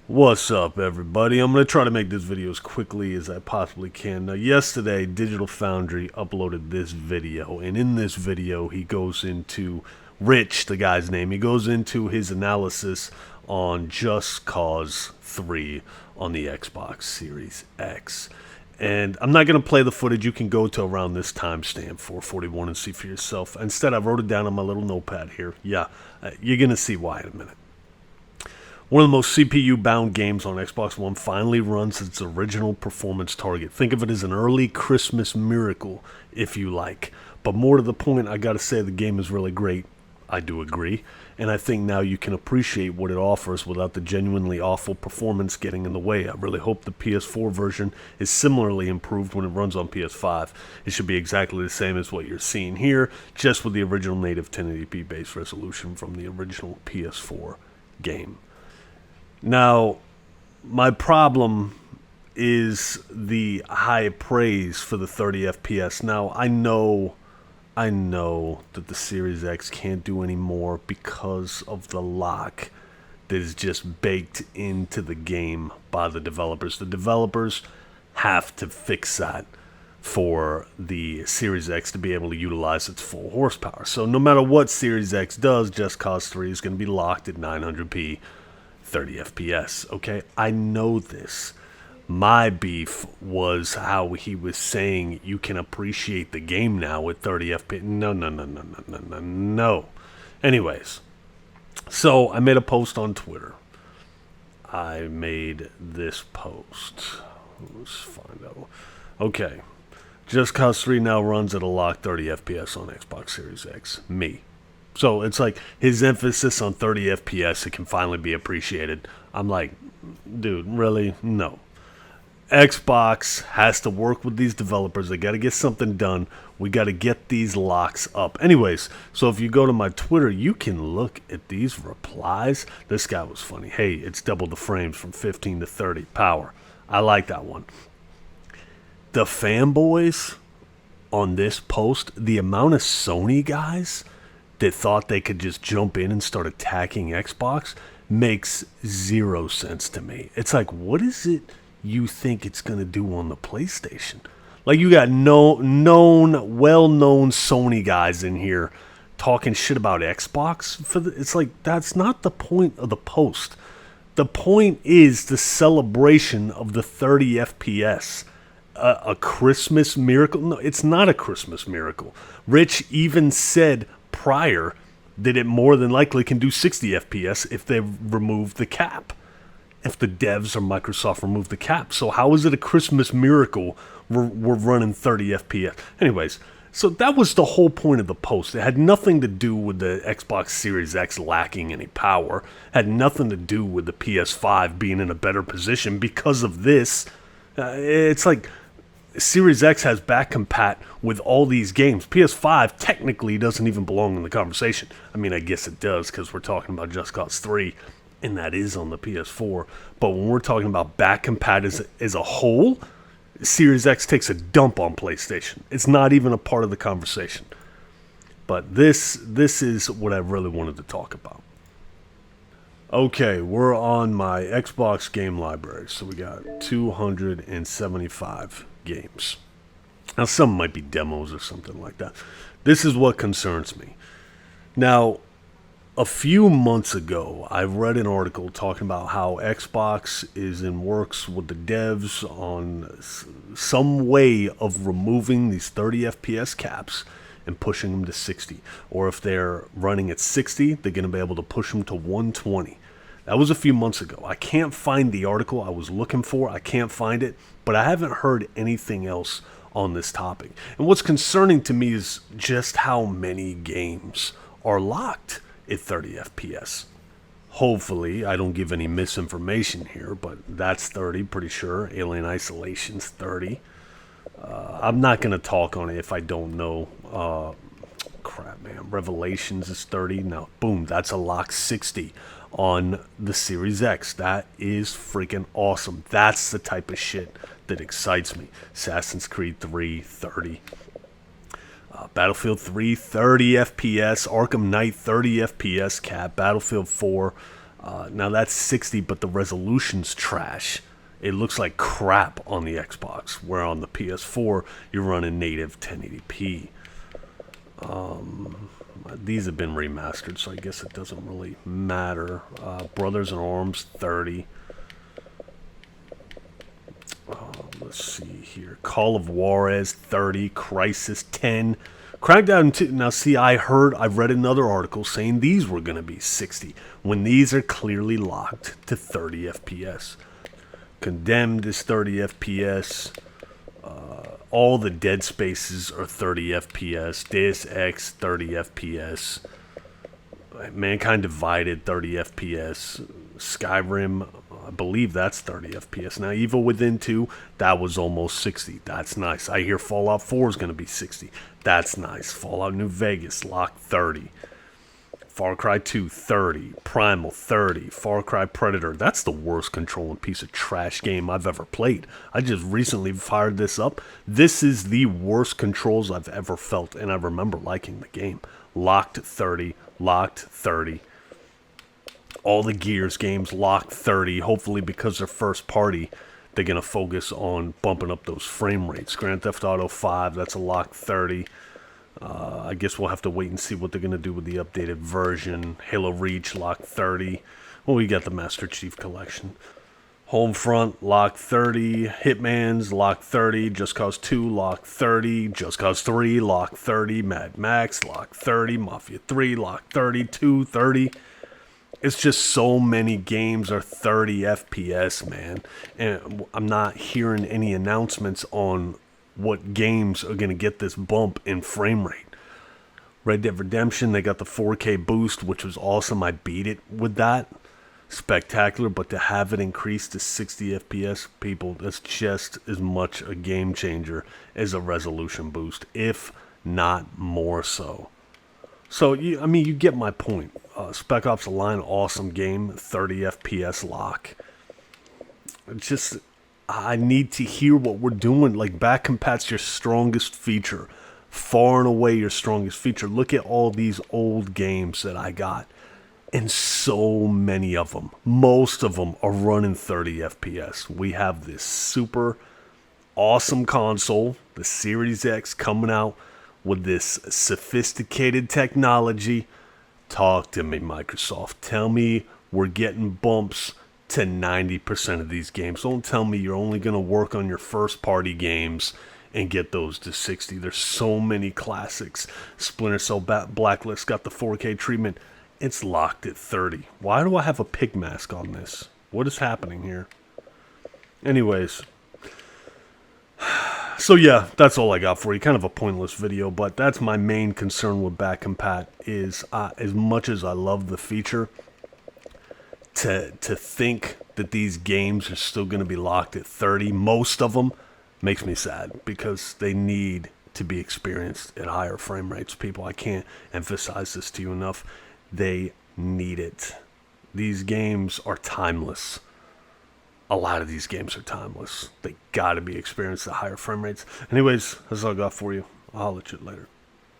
What's up, everybody? I'm going to try to make this video as quickly as I possibly can. Now, yesterday, Digital Foundry uploaded this video, and in this video, he goes into, Rich, the guy's name, he goes into his analysis on Just Cause 3 on the Xbox Series X. And I'm not going to play the footage. You can go to around this timestamp, 441, and see for yourself. Instead, I wrote it down on my little notepad here. Yeah, you're going to see why in a minute. One of the most CPU-bound games on Xbox One finally runs its original performance target. Think of it as an early Christmas miracle, if you like. But more to the point, I gotta say the game is really great. I do agree. And I think now you can appreciate what it offers without the genuinely awful performance getting in the way. I really hope the PS4 version is similarly improved when it runs on PS5. It should be exactly the same as what you're seeing here, just with the original native 1080p base resolution from the original PS4 game. Now, my problem is the high praise for the 30 FPS. Now, I know that the Series X can't do any more because of the lock that is just baked into the game by the developers. The developers have to fix that for the Series X to be able to utilize its full horsepower. So no matter what Series X does, Just Cause 3 is going to be locked at 900p. 30 FPS, okay? I know this. My beef was how he was saying you can appreciate the game now with 30 FPS. No. Anyways, so I made a post on Twitter. I made this post. Let's find out. Okay. Just Cause 3 now runs at a locked 30 FPS on Xbox Series X. Me. So it's like his emphasis on 30 FPS, it can finally be appreciated. I'm like, dude, really? No. Xbox has to work with these developers. They got to get something done. We got to get these locks up. Anyways, so if you go to my Twitter, you can look at these replies. This guy was funny. Hey, it's double the frames from 15 to 30 power. I like that one. The fanboys on this post, the amount of Sony guys that thought they could just jump in and start attacking Xbox makes zero sense to me. It's like, what is it you think it's going to do on the PlayStation? Like, you got well-known Sony guys in here talking shit about Xbox. It's like, that's not the point of the post. The point is the celebration of the 30 FPS. A Christmas miracle? No, it's not a Christmas miracle. Rich even said prior that it more than likely can do 60 FPS if they remove the cap. If the devs or Microsoft remove the cap. So how is it a Christmas miracle we're running 30 FPS? Anyways, so that was the whole point of the post. It had nothing to do with the Xbox Series X lacking any power. It had nothing to do with the PS5 being in a better position because of this. It's like Series X has Back Compat with all these games. PS5 technically doesn't even belong in the conversation. I mean, I guess it does because we're talking about Just Cause 3, and that is on the PS4. But when we're talking about Back Compat as a whole, Series X takes a dump on PlayStation. It's not even a part of the conversation. But this is what I really wanted to talk about. Okay, we're on my Xbox game library. So we got 275 games. Now, some might be demos or something like that. This is what concerns me. Now, a few months ago, I read an article talking about how Xbox is in works with the devs on some way of removing these 30 FPS caps and pushing them to 60. Or if they're running at 60, they're going to be able to push them to 120. That was a few months ago. I can't find the article I was looking for. I can't find it, but I haven't heard anything else on this topic. And what's concerning to me is just how many games are locked at 30 FPS. Hopefully, I don't give any misinformation here, but that's 30, pretty sure. Alien Isolation's 30. I'm not going to talk on it if I don't know. Crap, man. Revelations is 30. Now, boom, that's a lock 60 on the Series X. That is freaking awesome. That's the type of shit that excites me. Assassin's Creed 3, 30. Battlefield 3, 30 FPS. Arkham Knight, 30 FPS cap. Battlefield 4, Now that's 60, but the resolution's trash. It looks like crap on the Xbox, where on the PS4 you're running native 1080p. These have been remastered, so I guess it doesn't really matter. Brothers in Arms 30. Let's see here. Call of Juarez 30. Crisis 10. Crackdown 2. Now, see, I've read another article saying these were going to be 60, when these are clearly locked to 30 FPS. Condemned is 30 FPS. All the Dead Spaces are 30 FPS. Deus Ex 30 FPS. Mankind Divided 30 FPS. Skyrim, I believe that's 30 FPS. Now, Evil Within 2, that was almost 60. That's nice. I hear Fallout 4 is going to be 60. That's nice. Fallout New Vegas, locked 30. Far Cry 2, 30. Primal, 30. Far Cry Predator. That's the worst controlling piece of trash game I've ever played. I just recently fired this up. This is the worst controls I've ever felt, and I remember liking the game. Locked 30. Locked 30. All the Gears games, locked 30. Hopefully, because they're first party, they're going to focus on bumping up those frame rates. Grand Theft Auto 5, that's a locked 30. I guess we'll have to wait and see what they're going to do with the updated version. Halo Reach, locked 30. Well, we got the Master Chief Collection. Homefront, locked 30. Hitman's, locked 30. Just Cause 2, locked 30. Just Cause 3, locked 30. Mad Max, locked 30. Mafia 3, locked 30. 2, 30. It's just so many games are 30 FPS, man. And I'm not hearing any announcements on what games are going to get this bump in frame rate. Red Dead Redemption, they got the 4K boost, which was awesome. I beat it with that. Spectacular, but to have it increase to 60 FPS, people, that's just as much a game changer as a resolution boost, if not more so. So, you get my point. Spec Ops: The Line, awesome game, 30 FPS lock. It's just, I need to hear what we're doing. Like, Back Compat's your strongest feature. Far and away your strongest feature. Look at all these old games that I got. And so many of them, most of them are running 30 FPS. We have this super awesome console, the Series X, coming out with this sophisticated technology. Talk to me, Microsoft. Tell me we're getting bumps to 90% of these games. Don't tell me you're only going to work on your first party games and get those to 60. There's so many classics. Splinter Cell Blacklist got the 4K treatment. It's locked at 30. Why do I have a pig mask on this? What is happening here? Anyways. So yeah, that's all I got for you. Kind of a pointless video, but that's my main concern with Back Compat is as much as I love the feature, to think that these games are still going to be locked at 30, most of them, makes me sad because they need to be experienced at higher frame rates. People, I can't emphasize this to you enough. They need it. These games are timeless. A lot of these games are timeless. They got to be experienced at higher frame rates. Anyways, that's all I got for you. I'll holler at you later.